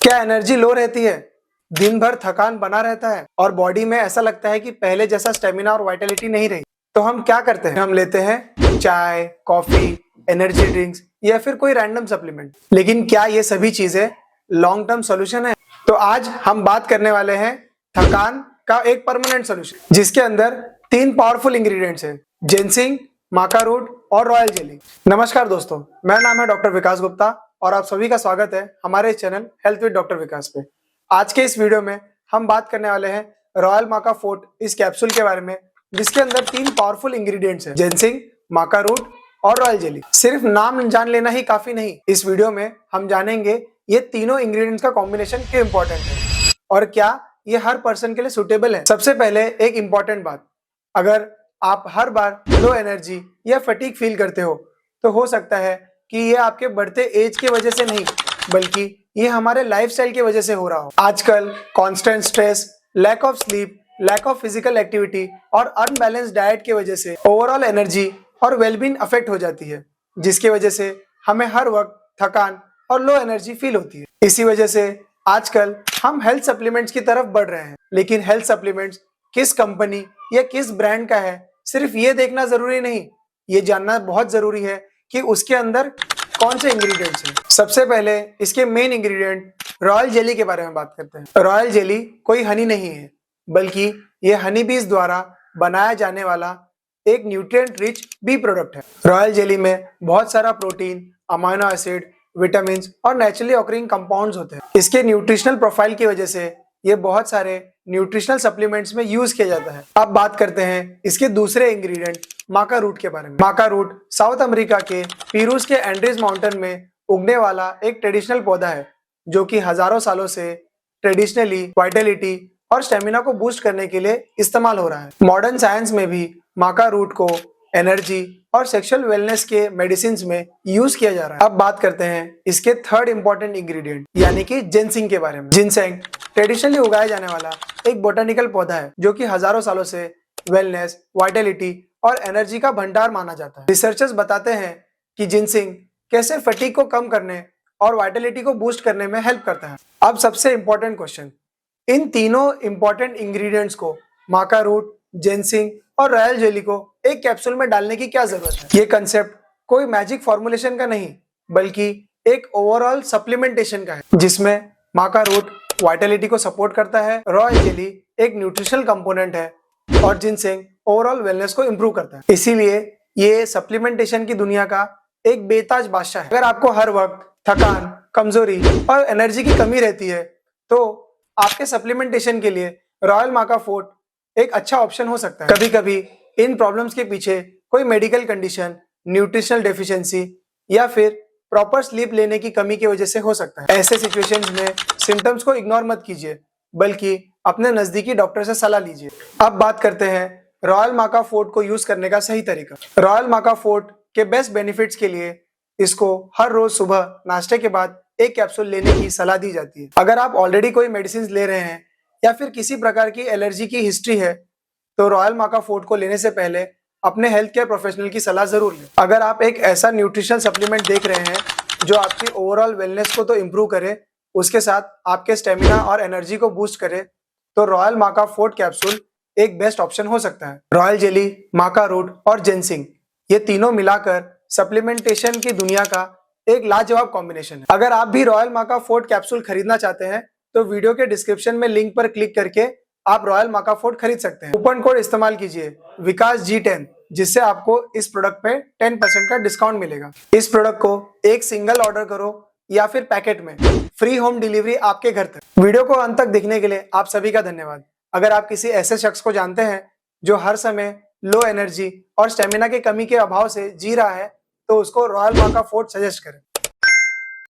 क्या energy low रहती है, दिन भर थकान बना रहता है और बॉडी में ऐसा लगता है कि पहले जैसा स्टेमिना और वाइटलिटी नहीं रही, तो हम क्या करते हैं? हम लेते हैं चाय, कॉफी, एनर्जी ड्रिंक्स या फिर कोई रैंडम सप्लीमेंट। लेकिन क्या ये सभी चीजें लॉन्ग टर्म सोल्यूशन है? तो आज हम बात करने वाले हैं थकान का एक परमानेंट सोल्यूशन, जिसके अंदर 3 पावरफुल इंग्रेडिएंट्स हैं: जिनसिंग, माका रूट और रॉयल जेली। नमस्कार दोस्तों, मेरा नाम है डॉक्टर विकास गुप्ता और आप सभी का स्वागत है हमारे चैनल हेल्थ विद डॉक्टर विकास पे। आज के इस वीडियो में हम बात करने वाले हैं रॉयल माका फोर्ट इस कैप्सूल के बारे में, जिसके अंदर 3 पावरफुल इंग्रेडिएंट्स हैं: जिनसिंग, माका रूट और रॉयल जेली। सिर्फ नाम जान लेना ही काफी नहीं, इस वीडियो में हम जानेंगे ये तीनों इंग्रेडिएंट्स का कॉम्बिनेशन क्यों इंपॉर्टेंट है और क्या ये हर पर्सन के लिए सुटेबल है। सबसे पहले एक इंपॉर्टेंट बात, अगर आप हर बार लो एनर्जी या फटीग फील करते हो हो सकता है कि ये आपके बढ़ते एज की वजह से नहीं, बल्कि ये हमारे लाइफस्टाइल की वजह से हो रहा हो। आजकल constant stress, lack of sleep, lack of physical activity और अनबैलेंस्ड डाइट की वजह से ओवरऑल एनर्जी और वेलबींग अफेक्ट हो जाती है, जिसकी वजह से हमें हर वक्त थकान और लो एनर्जी फील होती है। इसी वजह से आजकल हम हेल्थ सप्लीमेंट्स की तरफ बढ़ रहे हैं, लेकिन हेल्थ सप्लीमेंट्स किस कंपनी या किस ब्रांड का है सिर्फ ये देखना जरूरी नहीं, ये जानना बहुत जरूरी है कि उसके अंदर कौन से इंग्रेडिएंट्स हैं। सबसे पहले इसके मेन इंग्रेडिएंट रॉयल जेली के बारे में बात करते हैं। रॉयल जेली कोई हनी नहीं है, बल्कि ये हनी बीज द्वारा बनाया जाने वाला एक न्यूट्रिएंट रिच बी प्रोडक्ट है। रॉयल जेली में बहुत सारा प्रोटीन, अमाइनो एसिड, विटामिन और नेचुरली ऑकरिंग कंपाउंड्स होते हैं। इसके न्यूट्रिशनल प्रोफाइल की वजह से ये बहुत सारे न्यूट्रिशनल सप्लीमेंट्स में यूज किया जाता है। अब बात करते हैं इसके दूसरे इंग्रेडिएंट माका रूट के बारे में। माका रूट साउथ अमेरिका के पीरूज के एंड्रीज माउंटेन में उगने वाला एक ट्रेडिशनल पौधा है, जो कि हजारों सालों से ट्रेडिशनली वाइटलिटी और स्टेमिना को बूस्ट करने के लिए इस्तेमाल हो रहा है। मॉडर्न साइंस में भी माका रूट को एनर्जी और सेक्सुअल वेलनेस के मेडिसिन में यूज किया जा रहा है। अब बात करते हैं इसके थर्ड इंपॉर्टेंट इंग्रेडिएंट यानी कि जिनसिंग के बारे में। जिनसिंग ट्रेडिशनली उगाया जाने वाला एक बोटानिकल पौधा है, जो कि हजारों सालों से वेलनेस, वाइटलिटी और एनर्जी का भंडार माना जाता है। रिसर्चर्स बताते हैं कि जिनसिंग कैसे फटीग को कम करने और वाइटलिटी को बूस्ट करने में हेल्प करता है। अब सबसे इंपॉर्टेंट क्वेश्चन, इन तीनों इंपॉर्टेंट इंग्रेडिएंट्स को, माका रूट, जिनसिंग और रॉयल जेली को एक कैप्सूल में डालने की क्या जरूरत है? ये कंसेप्ट कोई मैजिक फॉर्मुलेशन का नहीं, बल्कि एक ओवरऑल सप्लीमेंटेशन का है, जिसमें माका रूट वाइटलिटी को सपोर्ट करता है, रॉयल जेली एक न्यूट्रिशनल कंपोनेंट है और जिनसिंग ओवरऑल वेलनेस को इंप्रूव करता है। इसीलिए ये सप्लीमेंटेशन की दुनिया का एक बेताज बादशाह है। अगर आपको हर वक्त थकान, कमजोरी और एनर्जी की कमी रहती है, तो आपके सप्लीमेंटेशन के लिए रॉयल माका फोर्ट एक अच्छा ऑप्शन हो सकता है। कभी कभी इन प्रॉब्लम्स के पीछे कोई मेडिकल कंडीशन, न्यूट्रिशनल डेफिशिएंसी या फिर प्रॉपर स्लीप लेने की कमी की वजह से हो सकता है। ऐसे सिचुएशंस में सिम्टम्स को इग्नोर मत कीजिए, बल्कि अपने नजदीकी डॉक्टर से सलाह लीजिए। अब बात करते हैं रॉयल माका फोर्ट को यूज करने का सही तरीका। रॉयल माका फोर्ट के बेस्ट बेनिफिट्स के लिए इसको हर रोज सुबह नाश्ते के बाद एक कैप्सूल लेने की सलाह दी जाती है। अगर आप ऑलरेडी कोई मेडिसिन ले रहे हैं या फिर किसी प्रकार की एलर्जी की हिस्ट्री है, तो रॉयल माका फोर्ट को लेने से पहले अपने हेल्थ केयर प्रोफेशनल की सलाह जरूर लें। अगर आप एक ऐसा न्यूट्रिशनल सप्लीमेंट देख रहे हैं जो आपकी ओवरऑल वेलनेस को तो इंप्रूव करे, उसके साथ आपके स्टेमिना और एनर्जी को बूस्ट करे, तो रॉयल माका फोर्ट कैप्सूल एक बेस्ट ऑप्शन हो सकता है। रॉयल जेली, माका रूट और जिनसिंग, ये तीनों मिलाकर सप्लीमेंटेशन की दुनिया का एक लाजवाब कॉम्बिनेशन है। अगर आप भी रॉयल माका फोर्ट कैप्सूल खरीदना चाहते हैं, तो वीडियो के डिस्क्रिप्शन में लिंक पर क्लिक करके आप रॉयल माका फोर्ट खरीद सकते हैं। कूपन कोड इस्तेमाल कीजिए विकास G10, जिससे आपको इस प्रोडक्ट पे 10% का डिस्काउंट मिलेगा। इस प्रोडक्ट को एक सिंगल ऑर्डर करो या फिर पैकेट में, फ्री होम डिलीवरी आपके घर तक। वीडियो को अंत तक देखने के लिए आप सभी का धन्यवाद। अगर आप किसी ऐसे शख्स को जानते हैं जो हर समय लो एनर्जी और स्टेमिना की कमी के अभाव से जी रहा है, तो उसको रॉयल माका फोर्ट सजेस्ट करें।